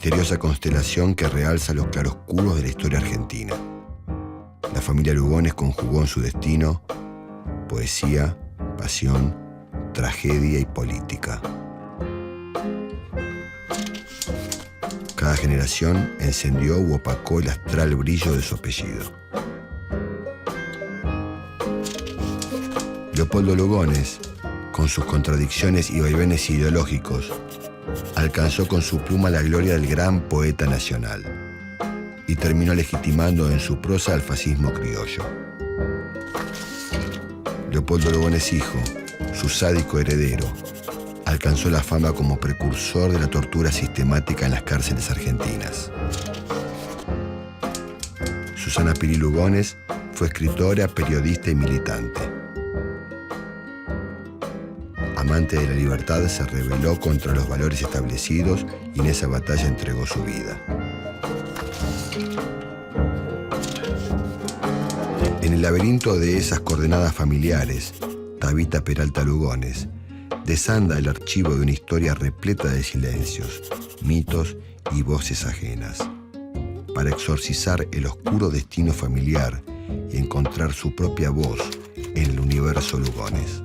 misteriosa constelación que realza los claroscuros de la historia argentina. La familia Lugones conjugó en su destino poesía, pasión, tragedia y política. Cada generación encendió u opacó el astral brillo de su apellido. Leopoldo Lugones, con sus contradicciones y vaivenes ideológicos, alcanzó con su pluma la gloria del gran poeta nacional y terminó legitimando en su prosa al fascismo criollo. Leopoldo Lugones hijo, su sádico heredero, alcanzó la fama como precursor de la tortura sistemática en las cárceles argentinas. Susana Piri Lugones fue escritora, periodista y militante. Amante de la libertad, se rebeló contra los valores establecidos y en esa batalla entregó su vida. En el laberinto de esas coordenadas familiares, Tabita Peralta Lugones desanda el archivo de una historia repleta de silencios, mitos y voces ajenas, para exorcizar el oscuro destino familiar y encontrar su propia voz en el universo Lugones.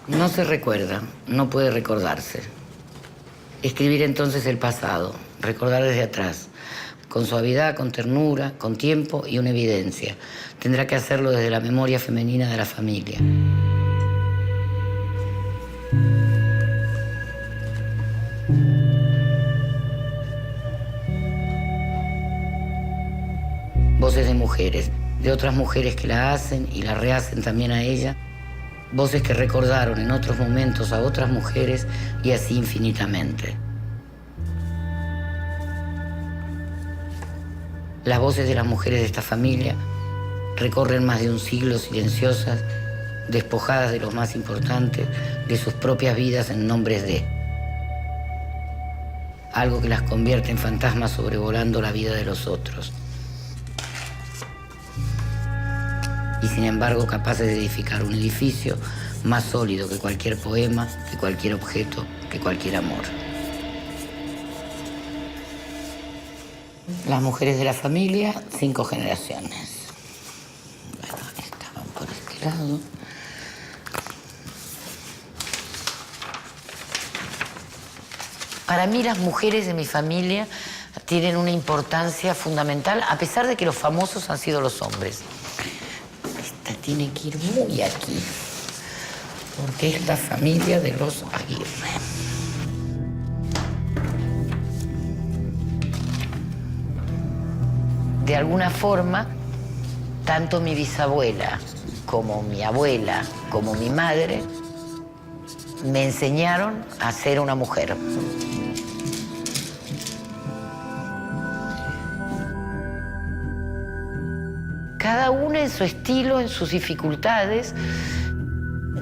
No se recuerda, no puede recordarse. Escribir entonces el pasado, recordar desde atrás, con suavidad, con ternura, con tiempo y una evidencia. Tendrá que hacerlo desde la memoria femenina de la familia. Voces de mujeres, de otras mujeres que la hacen y la rehacen también a ella. Voces que recordaron en otros momentos a otras mujeres y así infinitamente. Las voces de las mujeres de esta familia recorren más de un siglo silenciosas, despojadas de lo más importante, de sus propias vidas en nombres de. Algo que las convierte en fantasmas sobrevolando la vida de los otros. Y sin embargo capaces de edificar un edificio más sólido que cualquier poema, que cualquier objeto, que cualquier amor. Las mujeres de la familia, 5 generaciones. Bueno, estaban por este lado. Para mí las mujeres de mi familia tienen una importancia fundamental, a pesar de que los famosos han sido los hombres. Tiene que ir muy aquí, porque es la familia de los Aguirre. De alguna forma, tanto mi bisabuela como mi abuela, como mi madre, me enseñaron a ser una mujer. Cada una en su estilo, en sus dificultades,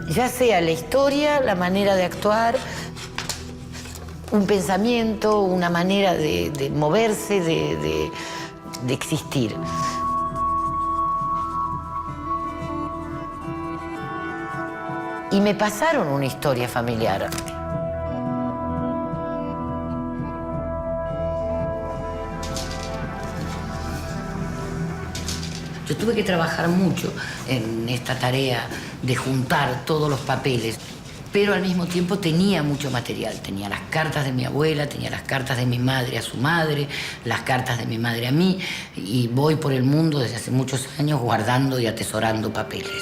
ya sea la historia, la manera de actuar, un pensamiento, una manera de moverse, de existir. Y me pasaron una historia familiar. Yo tuve que trabajar mucho en esta tarea de juntar todos los papeles, pero al mismo tiempo tenía mucho material. Tenía las cartas de mi abuela, tenía las cartas de mi madre a su madre, las cartas de mi madre a mí, y voy por el mundo desde hace muchos años guardando y atesorando papeles.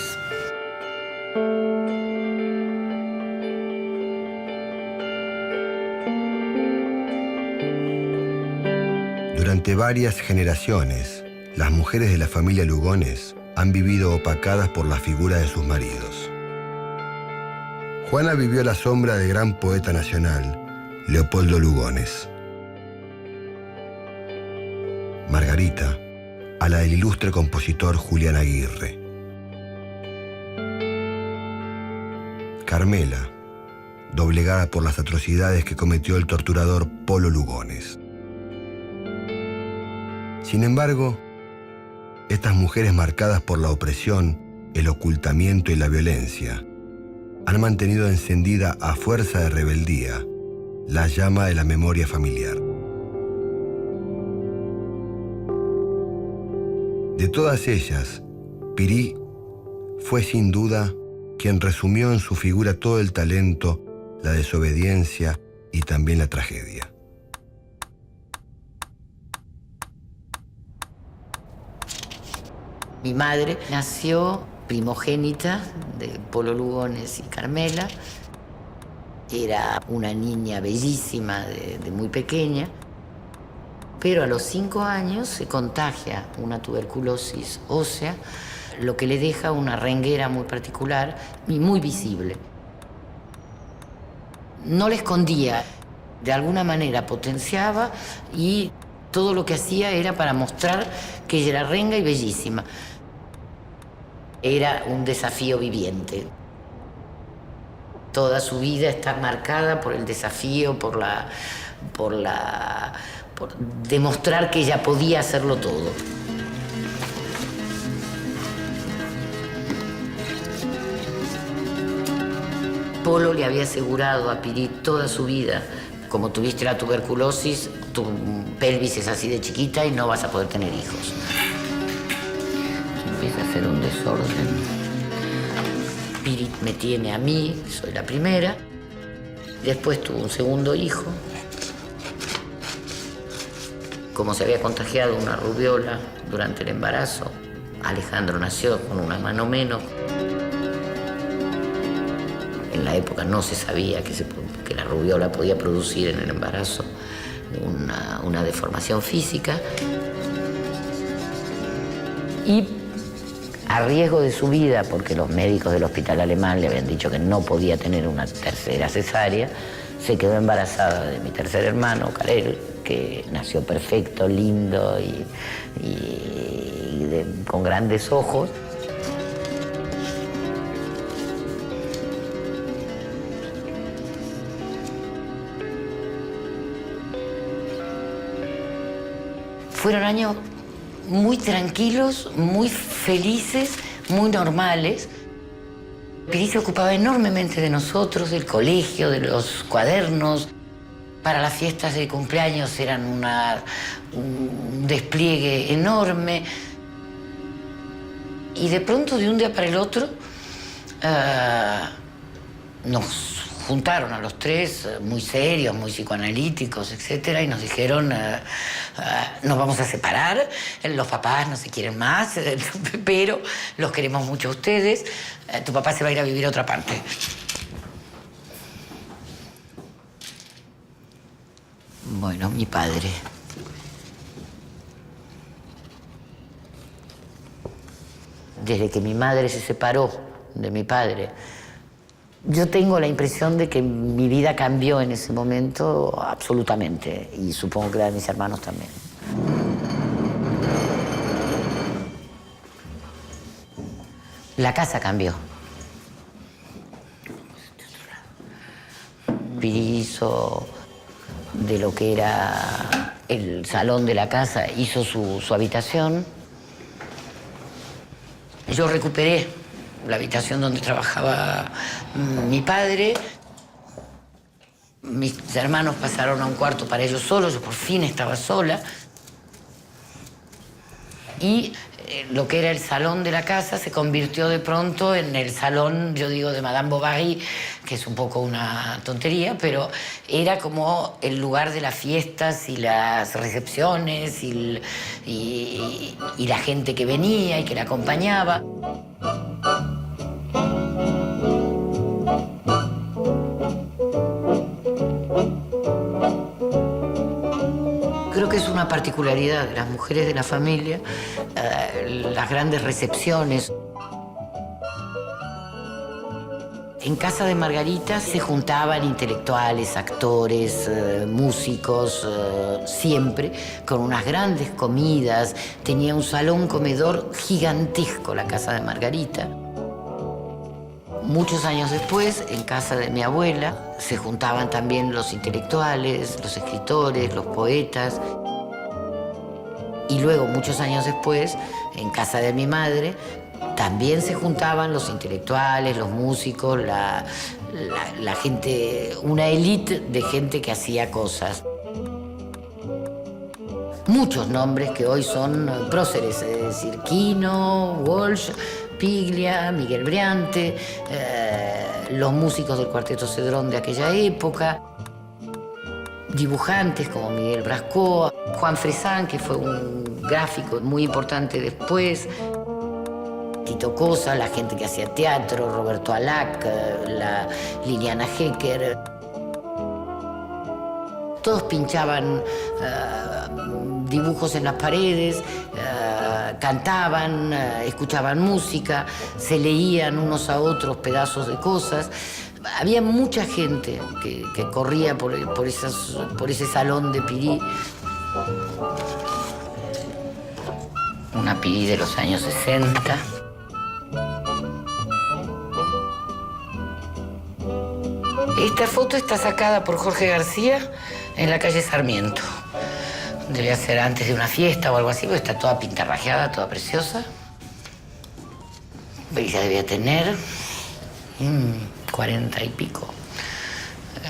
Durante varias generaciones, las mujeres de la familia Lugones han vivido opacadas por la figura de sus maridos. Juana vivió a la sombra del gran poeta nacional, Leopoldo Lugones. Margarita, a la del ilustre compositor Julián Aguirre. Carmela, doblegada por las atrocidades que cometió el torturador Polo Lugones. Sin embargo, estas mujeres marcadas por la opresión, el ocultamiento y la violencia, han mantenido encendida a fuerza de rebeldía la llama de la memoria familiar. De todas ellas, Pirí fue sin duda quien resumió en su figura todo el talento, la desobediencia y también la tragedia. Mi madre nació primogénita de Polo Lugones y Carmela. Era una niña bellísima de muy pequeña, pero a los 5 años se contagia una tuberculosis ósea, lo que le deja una renguera muy particular y muy visible. No la escondía, de alguna manera potenciaba, y todo lo que hacía era para mostrar que ella era renga y bellísima. Era un desafío viviente. Toda su vida está marcada por el desafío, por demostrar que ella podía hacerlo todo. Polo le había asegurado a Pirí toda su vida: como tuviste la tuberculosis, tu pelvis es así de chiquita y no vas a poder tener hijos. Empieza a hacer un desorden. Pirí me tiene a mí, soy la primera. Después tuvo un segundo hijo. Como se había contagiado una rubiola durante el embarazo, Alejandro nació con una mano menos. En la época no se sabía que la rubiola podía producir en el embarazo una deformación física. Y a riesgo de su vida, porque los médicos del hospital alemán le habían dicho que no podía tener una tercera cesárea, se quedó embarazada de mi tercer hermano, Karel, que nació perfecto, lindo con grandes ojos. Fueron años muy tranquilos, muy felices, muy normales. Pirí se ocupaba enormemente de nosotros, del colegio, de los cuadernos. Para las fiestas de cumpleaños eran un despliegue enorme. Y de pronto, de un día para el otro, nos juntaron a los tres, muy serios, muy psicoanalíticos, etcétera, y nos dijeron: nos vamos a separar, los papás no se quieren más, pero los queremos mucho a ustedes, tu papá se va a ir a vivir a otra parte. Bueno, mi padre. Desde que mi madre se separó de mi padre, yo tengo la impresión de que mi vida cambió en ese momento absolutamente, y supongo que la de mis hermanos también. La casa cambió. Pirí hizo de lo que era el salón de la casa, hizo su habitación. Yo recuperé la habitación donde trabajaba mi padre. Mis hermanos pasaron a un cuarto para ellos solos, yo por fin estaba sola. Y lo que era el salón de la casa se convirtió de pronto en el salón, yo digo, de Madame Bovary, que es un poco una tontería, pero era como el lugar de las fiestas y las recepciones y la gente que venía y que la acompañaba. Creo que es una particularidad de las mujeres de la familia, las grandes recepciones. En casa de Margarita se juntaban intelectuales, actores, músicos, siempre, con unas grandes comidas. Tenía un salón comedor gigantesco la casa de Margarita. Muchos años después, en casa de mi abuela, se juntaban también los intelectuales, los escritores, los poetas. Y luego, muchos años después, en casa de mi madre, también se juntaban los intelectuales, los músicos, la gente, una élite de gente que hacía cosas. Muchos nombres que hoy son próceres, es decir, Quino, Walsh, Piglia, Miguel Briante, los músicos del Cuarteto Cedrón de aquella época, dibujantes como Miguel Brasco, Juan Fresán, que fue un gráfico muy importante después, Tito Cosa, la gente que hacía teatro, Roberto Alac, la Liliana Hecker. Todos pinchaban dibujos en las paredes, cantaban, escuchaban música, se leían unos a otros pedazos de cosas. Había mucha gente que corría por ese salón de Pirí. Una Pirí de los años 60. Esta foto está sacada por Jorge García en la calle Sarmiento. Debía ser antes de una fiesta o algo así, porque está toda pintarrajeada, toda preciosa. Ella debía tener 40 y pico.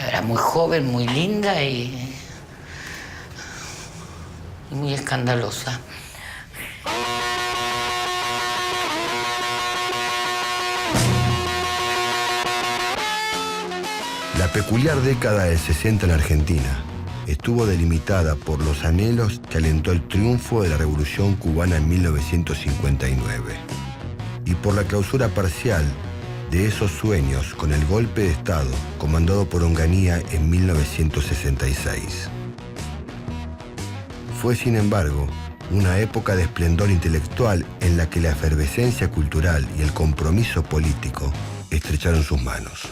Era muy joven, muy linda y muy escandalosa. La peculiar década del 60 en Argentina estuvo delimitada por los anhelos que alentó el triunfo de la Revolución Cubana en 1959 y por la clausura parcial de esos sueños con el golpe de Estado comandado por Onganía en 1966. Fue, sin embargo, una época de esplendor intelectual en la que la efervescencia cultural y el compromiso político estrecharon sus manos.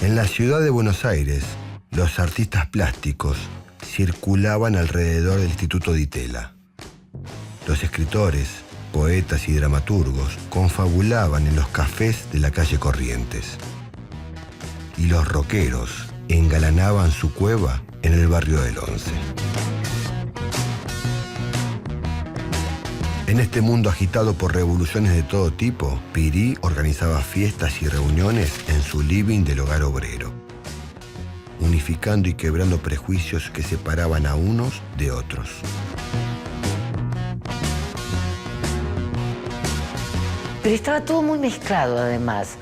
En la ciudad de Buenos Aires, los artistas plásticos circulaban alrededor del Instituto Di Tella. Los escritores, poetas y dramaturgos confabulaban en los cafés de la calle Corrientes. Y los rockeros engalanaban su cueva en el barrio del Once. En este mundo agitado por revoluciones de todo tipo, Pirí organizaba fiestas y reuniones en su living del hogar obrero, unificando y quebrando prejuicios que separaban a unos de otros. Pero estaba todo muy mezclado, además.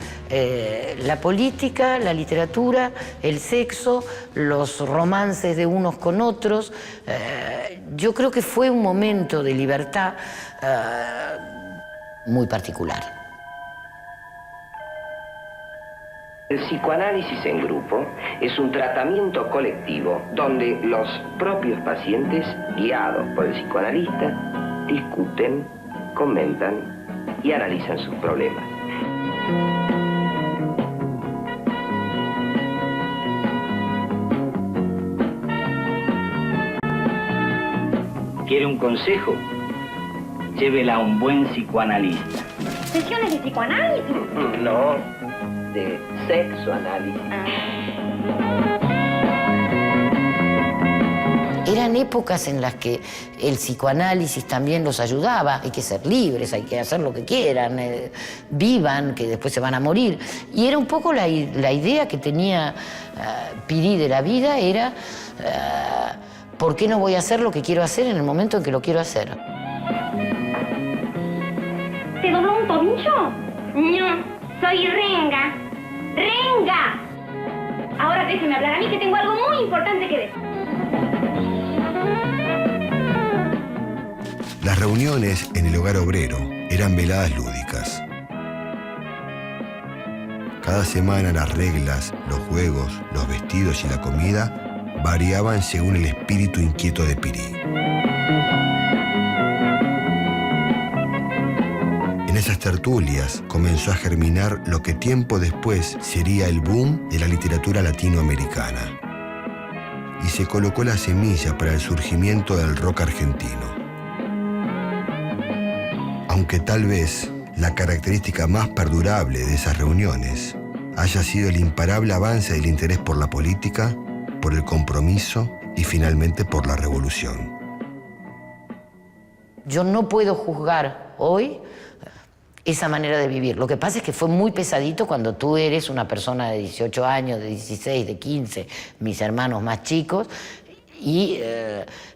La política, la literatura, el sexo, los romances de unos con otros. Yo creo que fue un momento de libertad muy particular. El psicoanálisis en grupo es un tratamiento colectivo donde los propios pacientes, guiados por el psicoanalista, discuten, comentan y analizan sus problemas. ¿Quiere un consejo? Llévela a un buen psicoanalista. ¿Sesiones de psicoanálisis? No, de sexoanálisis. Eran épocas en las que el psicoanálisis también los ayudaba. Hay que ser libres, hay que hacer lo que quieran, vivan, que después se van a morir. Y era un poco la idea que tenía Pirí de la vida, era ¿por qué no voy a hacer lo que quiero hacer en el momento en que lo quiero hacer? ¿Te dobló un tobillo? No, soy renga. ¡Renga! Ahora déjeme hablar a mí, que tengo algo muy importante que decir. Las reuniones en el hogar obrero eran veladas lúdicas. Cada semana las reglas, los juegos, los vestidos y la comida variaban según el espíritu inquieto de Pirí. En esas tertulias comenzó a germinar lo que tiempo después sería el boom de la literatura latinoamericana. Y se colocó la semilla para el surgimiento del rock argentino. Aunque tal vez la característica más perdurable de esas reuniones haya sido el imparable avance del interés por la política, por el compromiso y finalmente por la revolución. Yo no puedo juzgar hoy esa manera de vivir. Lo que pasa es que fue muy pesadito cuando tú eres una persona de 18 años, de 16, de 15, mis hermanos más chicos, y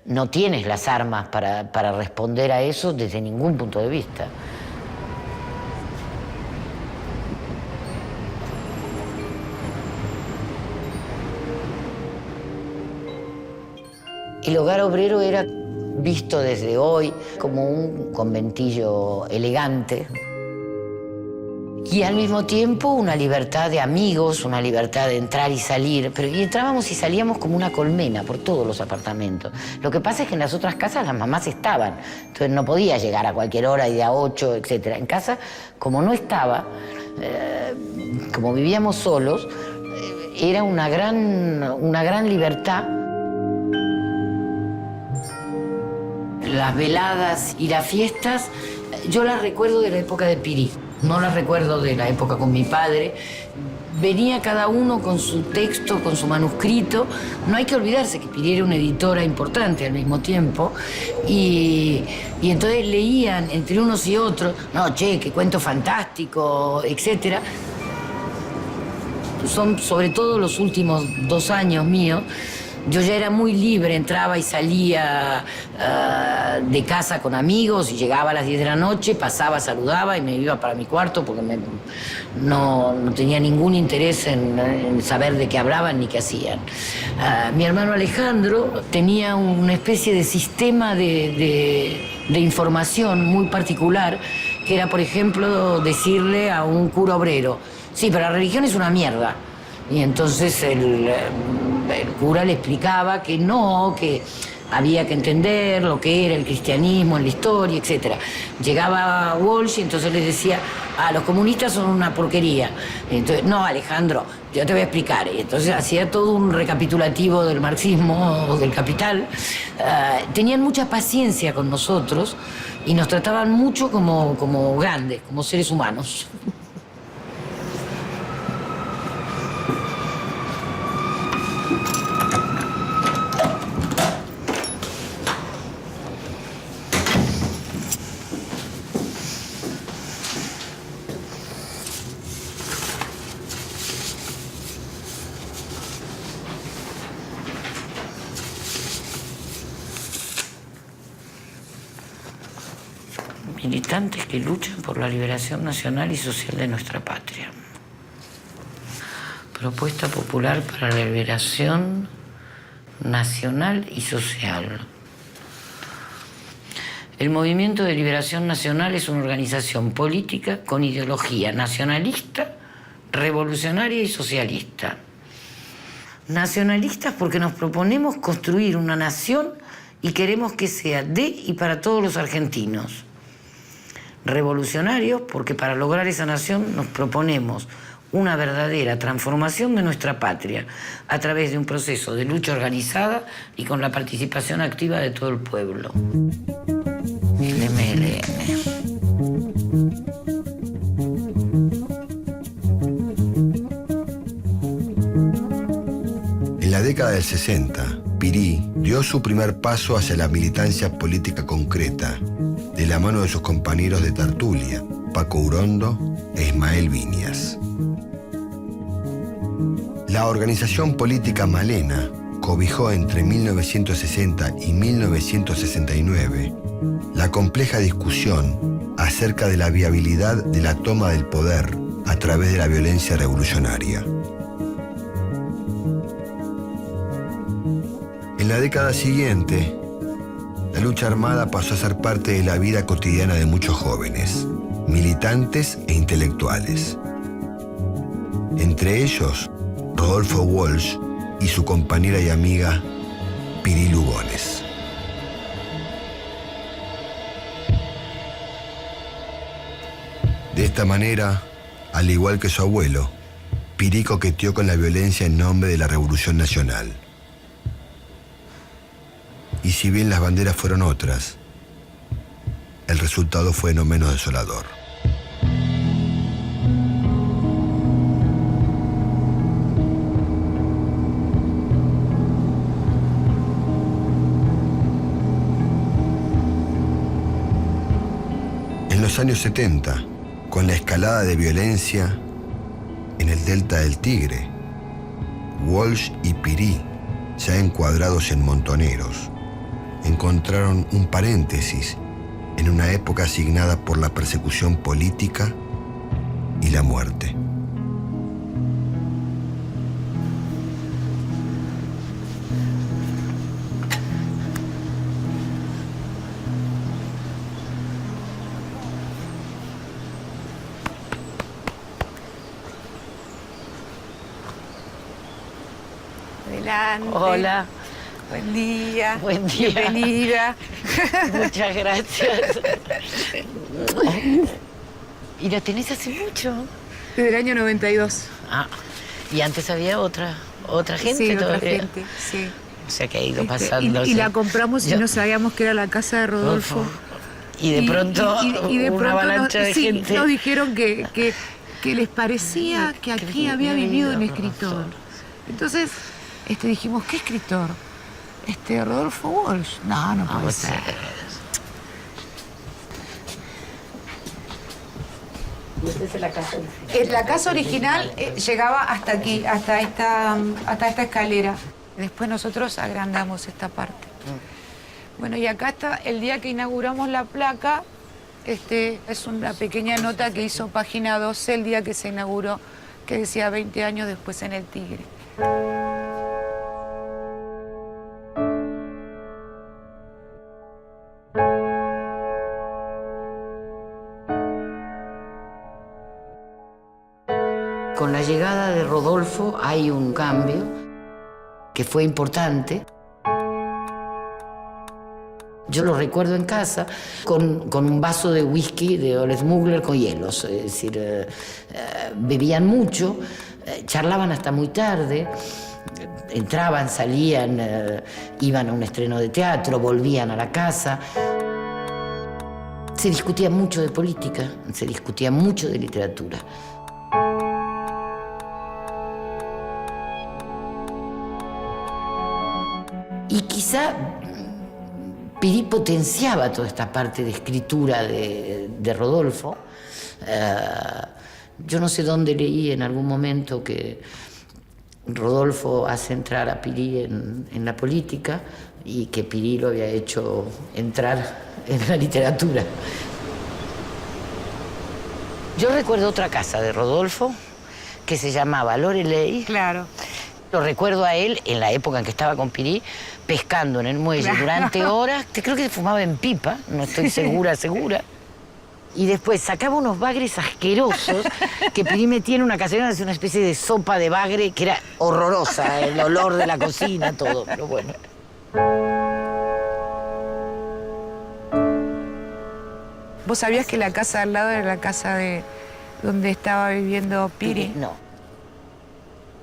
no tienes las armas para responder a eso desde ningún punto de vista. El hogar obrero era visto desde hoy como un conventillo elegante y al mismo tiempo una libertad de amigos, una libertad de entrar y salir, pero y entrábamos y salíamos como una colmena por todos los apartamentos. Lo que pasa es que en las otras casas las mamás estaban, entonces no podía llegar a cualquier hora y de a 8, etc. En casa, como no estaba, como vivíamos solos, era una gran libertad. Las veladas y las fiestas, yo las recuerdo de la época de Pirí, no las recuerdo de la época con mi padre. Venía cada uno con su texto, con su manuscrito. No hay que olvidarse que Pirí era una editora importante al mismo tiempo. Y entonces leían entre unos y otros, no, che, qué cuento fantástico, etc. Son sobre todo los últimos 2 años míos. Yo ya era muy libre, entraba y salía de casa con amigos y llegaba a las 10 de la noche, pasaba, saludaba y me iba para mi cuarto porque no tenía ningún interés en saber de qué hablaban ni qué hacían. Mi hermano Alejandro tenía una especie de sistema de información muy particular, que era, por ejemplo, decirle a un cura obrero, sí, pero la religión es una mierda. Y entonces el cura le explicaba que no, que había que entender lo que era el cristianismo en la historia, etc. Llegaba Walsh y entonces les decía, los comunistas son una porquería. Entonces, no, Alejandro, yo te voy a explicar. Y entonces hacía todo un recapitulativo del marxismo o del capital. Tenían mucha paciencia con nosotros y nos trataban mucho como grandes, como seres humanos. Militantes que luchan por la liberación nacional y social de nuestra patria. Propuesta popular para la liberación nacional y social. El Movimiento de Liberación Nacional es una organización política con ideología nacionalista, revolucionaria y socialista. Nacionalistas porque nos proponemos construir una nación y queremos que sea de y para todos los argentinos. Revolucionarios porque para lograr esa nación nos proponemos una verdadera transformación de nuestra patria a través de un proceso de lucha organizada y con la participación activa de todo el pueblo. El MLN. En la década del 60, Pirí dio su primer paso hacia la militancia política concreta, de la mano de sus compañeros de tertulia, Paco Urondo e Ismael Viñas. La organización política Malena cobijó entre 1960 y 1969 la compleja discusión acerca de la viabilidad de la toma del poder a través de la violencia revolucionaria. En la década siguiente, la lucha armada pasó a ser parte de la vida cotidiana de muchos jóvenes, militantes e intelectuales. Entre ellos, Rodolfo Walsh y su compañera y amiga Pirí Lugones. De esta manera, al igual que su abuelo, Pirí coqueteó con la violencia en nombre de la Revolución Nacional. Y si bien las banderas fueron otras, el resultado fue no menos desolador. En los años 70, con la escalada de violencia en el delta del Tigre, Walsh y Pirí, ya encuadrados en Montoneros, encontraron un paréntesis en una época asignada por la persecución política y la muerte. Adelante. Hola. Buen día. Buen día. Bienvenida. Muchas gracias. ¿Y la tenés hace mucho? Desde el año 92. Ah, y antes había otra gente sí, todavía. otra gente, sí. O sea que ha ido pasando. Y la compramos y Yo- no sabíamos que era la casa de Rodolfo. Y de pronto y de una pronto avalancha de sí, gente. nos dijeron que les parecía que aquí había vivido un escritor. Entonces dijimos, ¿qué escritor? Rodolfo Walsh. No puede ser. Y esta es la casa. La casa original llegaba hasta aquí, hasta esta escalera. Después nosotros agrandamos esta parte. Bueno, y acá está el día que inauguramos la placa. Es una pequeña nota que hizo Página 12 el día que se inauguró, que decía 20 años después en el Tigre. Con la llegada de Rodolfo hay un cambio que fue importante. Yo lo recuerdo en casa con un vaso de whisky de Old Smuggler con hielos. Es decir, bebían mucho, charlaban hasta muy tarde, entraban, salían, iban a un estreno de teatro, volvían a la casa. Se discutía mucho de política, se discutía mucho de literatura. Y quizá Pirí potenciaba toda esta parte de escritura de Rodolfo. Yo no sé dónde leí en algún momento que Rodolfo hace entrar a Pirí en la política y que Pirí lo había hecho entrar en la literatura. Yo recuerdo otra casa de Rodolfo que se llamaba Loreley. Claro. Lo recuerdo a él en la época en que estaba con Pirí, pescando en el muelle Claro. durante horas, que creo que fumaba en pipa, no estoy segura. Y después sacaba unos bagres asquerosos que Pirí metía en una cacerola, hacía una especie de sopa de bagre que era horrorosa, el olor de la cocina, todo, pero bueno. ¿Vos sabías que la casa al lado era la casa de donde estaba viviendo Pirí? No.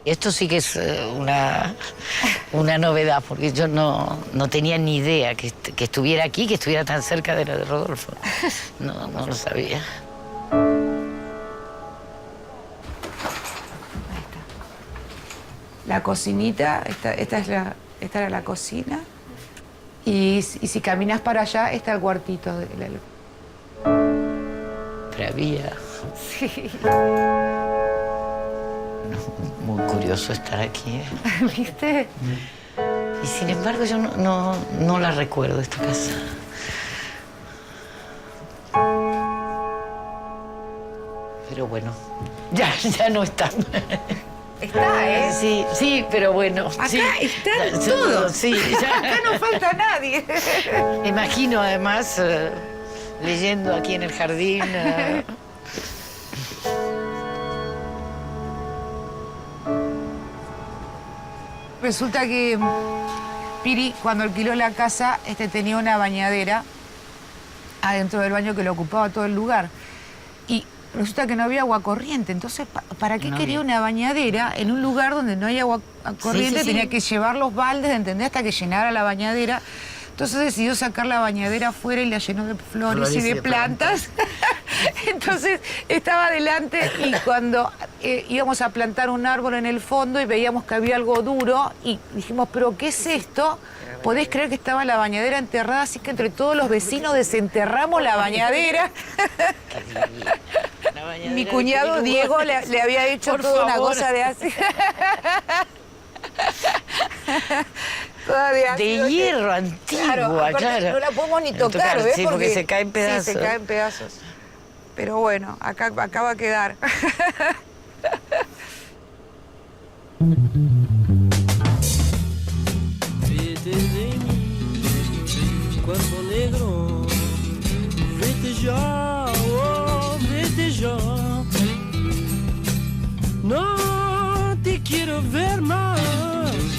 Esto sí que es una novedad, porque yo no tenía ni idea que estuviera aquí, que estuviera tan cerca de la de Rodolfo. No lo sabía. La cocinita, esta era la cocina. Y si caminas para allá, está el cuartito. Pero había... Sí. Muy curioso estar aquí. ¿Viste? Y sin embargo yo no la recuerdo, esta casa. Pero bueno, ya no está. Está, ¿eh? Sí, pero bueno. Acá sí. está todo. Sí, ya. Acá no falta nadie. Me imagino además leyendo aquí en el jardín. resulta que Piri, cuando alquiló la casa, tenía una bañadera adentro del baño que le ocupaba todo el lugar. Y resulta que no había agua corriente. Entonces, ¿para qué quería una bañadera en un lugar donde no hay agua corriente? Tenía que llevar los baldes, ¿entendés? Hasta que llenara la bañadera. Entonces decidió sacar la bañadera afuera y la llenó de flores y de plantas. Entonces estaba adelante y cuando íbamos a plantar un árbol en el fondo y veíamos que había algo duro y dijimos, ¿pero qué es esto? ¿Podés creer que estaba la bañadera enterrada? Así que entre todos los vecinos desenterramos la bañadera. Mi cuñado Diego le había hecho toda una cosa de así. De hierro antigua, claro. No la podemos ni tocar, ¿ves? Sí, porque se cae en pedazos. Sí, se cae en pedazos. Pero bueno, acá va a quedar. Vete de mí, cuerpo negro, vete ya, oh, vete ya. No te quiero ver más,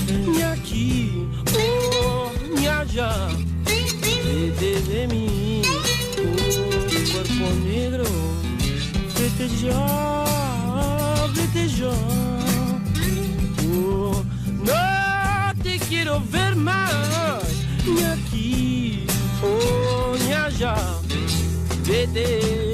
ni aquí, oh, ni allá. Vete de mí, oh, cuerpo negro, vete ya, vete ya. Oh, no te quiero ver más, ni aquí, oh, ni allá. Vete